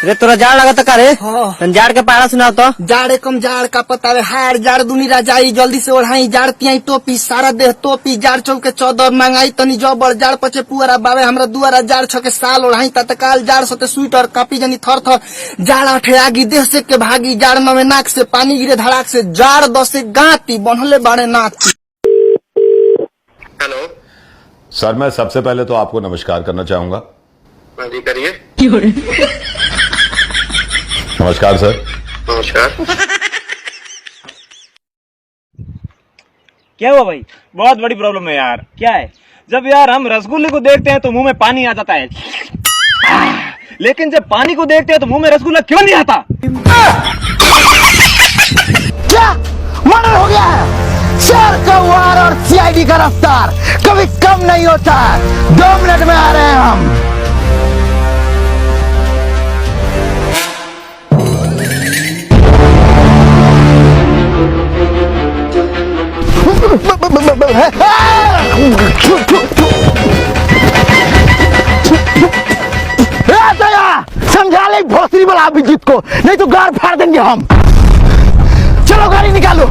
रे तोरा जाड़ लगा का रे? हाँ। जाड़ के पारा सुनाओ तो। जाड़े कम जाड़ का पता है, हार जाड़ दुनी राजाई, जल्दी से ओढ़ाई जाड़ पियाई टोपी, सारा देह टोपी, जाड़ चौक के चौदर मंगाई तनी जबर, जाड़ पचे पुअरा बावे हमरा दुआरा, जाड़ छके साल ओढ़ाई तत्काल, जाड़ सोते स्वेटर कापी जनी थर थर, जाड़ आठे आगी देह से के भागी, जाड़ में नाक से पानी गिरे धड़ाक से, जाड़ दसे गाती बनहले बाड़े नाती। हेलो सर, मैं सबसे पहले तो आपको नमस्कार करना चाहूंगा। हाँ जी, करिए। नमस्कार सर। नमस्कार। क्या हुआ भाई? बहुत बड़ी प्रॉब्लम है यार। क्या है? जब यार हम रसगुल्ले को देखते हैं तो मुंह में पानी आ जाता है, लेकिन जब पानी को देखते हैं तो मुंह में रसगुल्ला क्यों नहीं आता? क्या मर्डर हो गया है? शेर का वार और सीआईडी का रफ्तार कभी कम नहीं होता। 2 मिनट में आ रहे हैं हम। समझा ले भोसरी वाला अभिजीत को, नहीं तो गाड़ फाड़ देंगे हम। चलो गाड़ी निकालो।